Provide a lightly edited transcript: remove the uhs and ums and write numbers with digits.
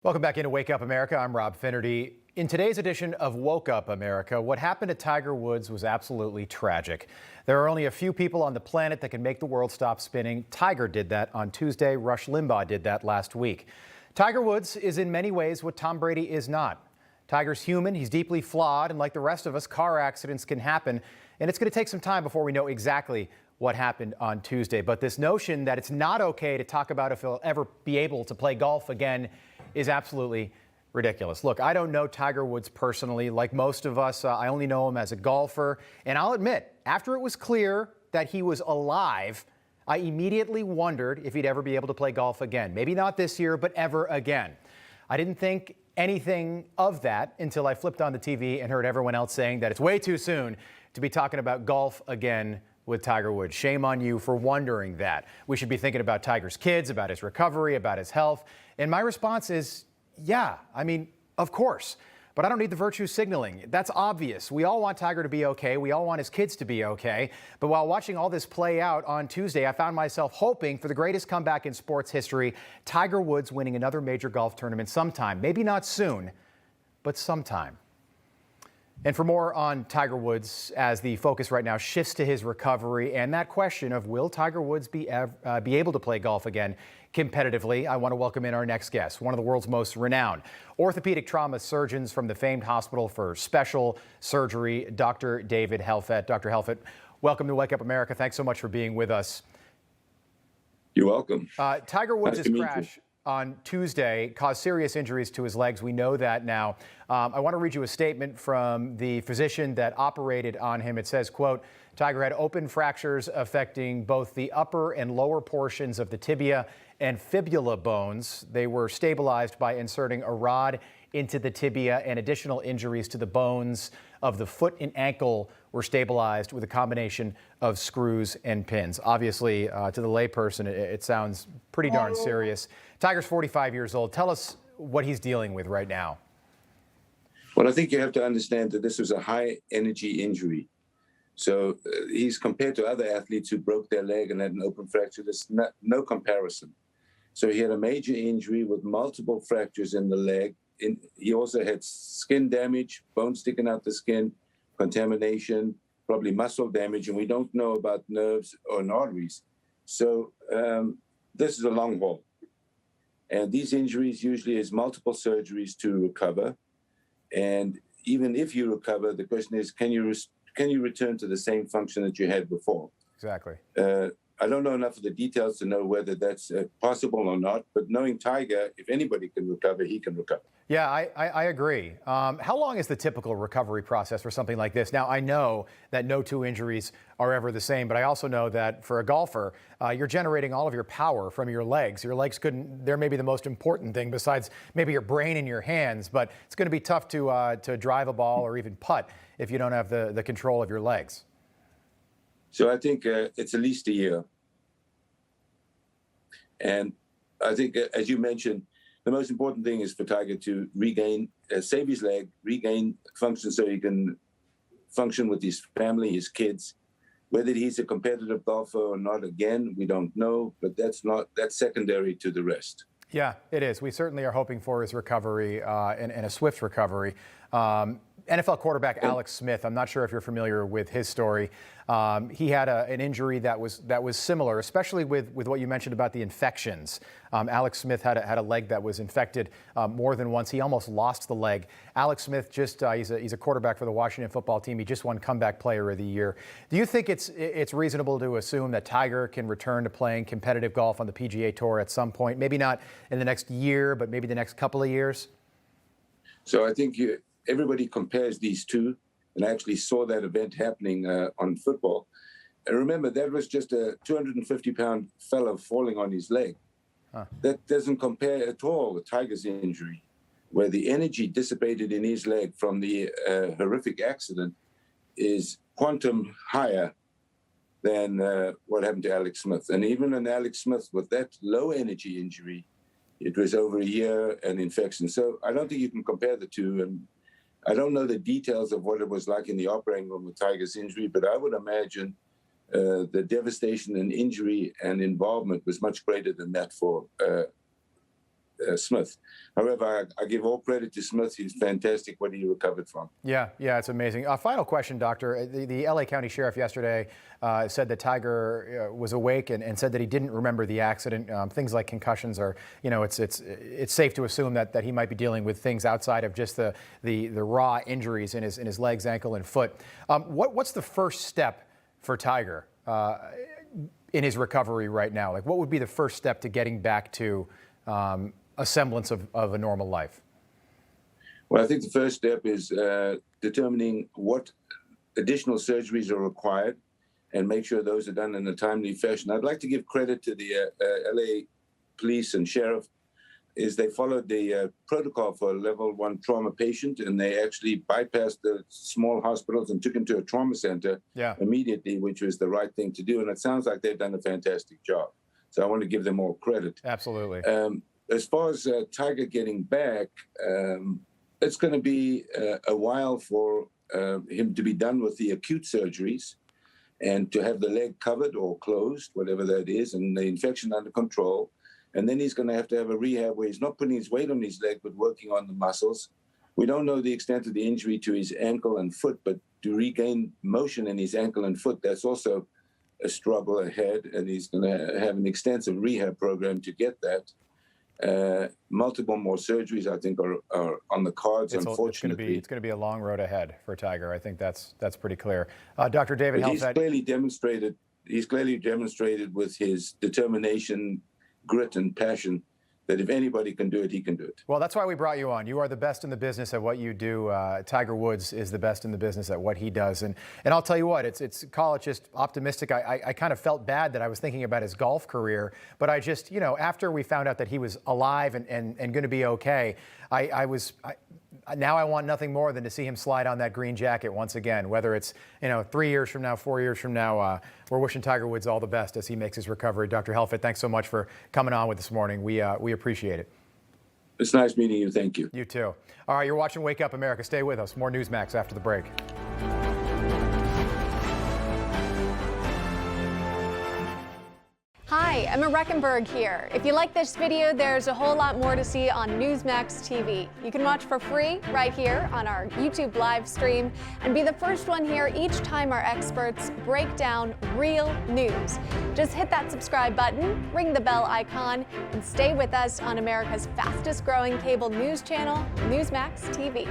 Welcome back into Wake Up America. I'm Rob Finnerty. In today's edition of Woke Up America, what happened to Tiger Woods was absolutely tragic. There are only a few people on the planet that can make the world stop spinning. Tiger did that on Tuesday. Rush Limbaugh did that last week. Tiger Woods is in many ways what Tom Brady is not. Tiger's human, he's deeply flawed, and like the rest of us, car accidents can happen. And it's going to take some time before we know exactly what happened on Tuesday. But this notion that it's not okay to talk about if he'll ever be able to play golf again is absolutely ridiculous. Look, I don't know Tiger Woods personally. Like most of us, I only know him as a golfer. And I'll admit, after it was clear that he was alive, I immediately wondered if he'd ever be able to play golf again. Maybe not this year, but ever again. I didn't think anything of that until I flipped on the TV and heard everyone else saying that it's way too soon to be talking about golf again with Tiger Woods. Shame on you for wondering that. We should be thinking about Tiger's kids, about his recovery, about his health. And my response is, yeah, I mean, of course. But I don't need the virtue signaling. That's obvious. We all want Tiger to be okay. We all want his kids to be okay. But while watching all this play out on Tuesday, I found myself hoping for the greatest comeback in sports history, Tiger Woods winning another major golf tournament sometime. Maybe not soon, but sometime. And for more on Tiger Woods, as the focus right now shifts to his recovery and that question of will Tiger Woods be able to play golf again competitively, I want to welcome in our next guest, one of the world's most renowned orthopedic trauma surgeons from the famed Hospital for Special Surgery, Dr. David Helfet. Dr. Helfet, welcome to Wake Up America. Thanks so much for being with us. You're welcome. Tiger Woods' crash on Tuesday caused serious injuries to his legs. We know that now. I want to read you a statement from the physician that operated on him. It says, quote, Tiger had open fractures affecting both the upper and lower portions of the tibia and fibula bones. They were stabilized by inserting a rod into the tibia, and additional injuries to the bones of the foot and ankle were stabilized with a combination of screws and pins. Obviously, to the layperson, it sounds pretty darn serious. Tiger's 45 years old. Tell us what he's dealing with right now. Well, I think you have to understand that this was a high energy injury. So he's compared to other athletes who broke their leg and had an open fracture. There's no comparison. So he had a major injury with multiple fractures in the leg. He also had skin damage, bone sticking out the skin, contamination, probably muscle damage, and we don't know about nerves or arteries. So this is a long haul. And these injuries usually is multiple surgeries to recover. And even if you recover, the question is, can you return to the same function that you had before? Exactly. I don't know enough of the details to know whether that's possible or not, but knowing Tiger, if anybody can recover, he can recover. Yeah, I agree. How long is the typical recovery process for something like this? Now, I know that no two injuries are ever the same, but I also know that for a golfer, you're generating all of your power from your legs. Your legs they're maybe the most important thing besides maybe your brain and your hands, but it's going to be tough to drive a ball or even putt if you don't have the control of your legs. So I think it's at least a year. And I think, as you mentioned, the most important thing is for Tiger to save his leg, regain function so he can function with his family, his kids. Whether he's a competitive golfer or not, again, we don't know, but that's secondary to the rest. Yeah, it is. We certainly are hoping for his recovery and a swift recovery. NFL quarterback Alex Smith, I'm not sure if you're familiar with his story. He had an injury that was similar, especially with what you mentioned about the infections. Alex Smith had a leg that was infected more than once. He almost lost the leg. Alex Smith he's a quarterback for the Washington football team. He just won Comeback Player of the Year. Do you think it's reasonable to assume that Tiger can return to playing competitive golf on the PGA Tour at some point? Maybe not in the next year, but maybe the next couple of years? So I think everybody compares these two, and I actually saw that event happening on football. And remember, that was just a 250-pound fellow falling on his leg. Huh. That doesn't compare at all with Tiger's injury, where the energy dissipated in his leg from the horrific accident is quantum higher than what happened to Alex Smith. And even in Alex Smith, with that low energy injury, it was over a year and infection. So I don't think you can compare the two. And I don't know the details of what it was like in the operating room with Tiger's injury, but I would imagine the devastation and injury and involvement was much greater than that for Smith. However, I give all credit to Smith. He's fantastic what he recovered from. Yeah, it's amazing. Final question, Doctor. The LA County Sheriff yesterday said that Tiger was awake and said that he didn't remember the accident. Things like concussions are, it's safe to assume that he might be dealing with things outside of just the raw injuries in his legs, ankle, and foot. What's the first step for Tiger in his recovery right now? Like, what would be the first step to getting back to a semblance of a normal life? Well, I think the first step is determining what additional surgeries are required and make sure those are done in a timely fashion. I'd like to give credit to the LA police and sheriff, is they followed the protocol for a level 1 trauma patient, and they actually bypassed the small hospitals and took him to a trauma center immediately, which was the right thing to do. And it sounds like they've done a fantastic job. So I want to give them all credit. Absolutely. As far as Tiger getting back, it's going to be a while for him to be done with the acute surgeries and to have the leg covered or closed, whatever that is, and the infection under control. And then he's going to have a rehab where he's not putting his weight on his leg, but working on the muscles. We don't know the extent of the injury to his ankle and foot, but to regain motion in his ankle and foot, that's also a struggle ahead. And he's going to have an extensive rehab program to get that. Multiple more surgeries, I think, are on the cards, unfortunately. It's going to be a long road ahead for Tiger. I think that's pretty clear. Dr. David Helfand. He's clearly demonstrated with his determination, grit, and passion that if anybody can do it, he can do it. Well, that's why we brought you on. You are the best in the business at what you do. Tiger Woods is the best in the business at what he does. And I'll tell you what, it's call it just optimistic. I kind of felt bad that I was thinking about his golf career, but I just, after we found out that he was alive and going to be okay, now I want nothing more than to see him slide on that green jacket once again, whether it's, 3 years from now, 4 years from now. We're wishing Tiger Woods all the best as he makes his recovery. Dr. Helfand, thanks so much for coming on with this morning. We appreciate it. It's nice meeting you. Thank you. You too. All right, you're watching Wake Up America. Stay with us. More Newsmax after the break. Hi, Emma Reckenberg here. If you like this video, there's a whole lot more to see on Newsmax TV. You can watch for free right here on our YouTube live stream and be the first one here each time our experts break down real news. Just hit that subscribe button, ring the bell icon, and stay with us on America's fastest growing cable news channel, Newsmax TV.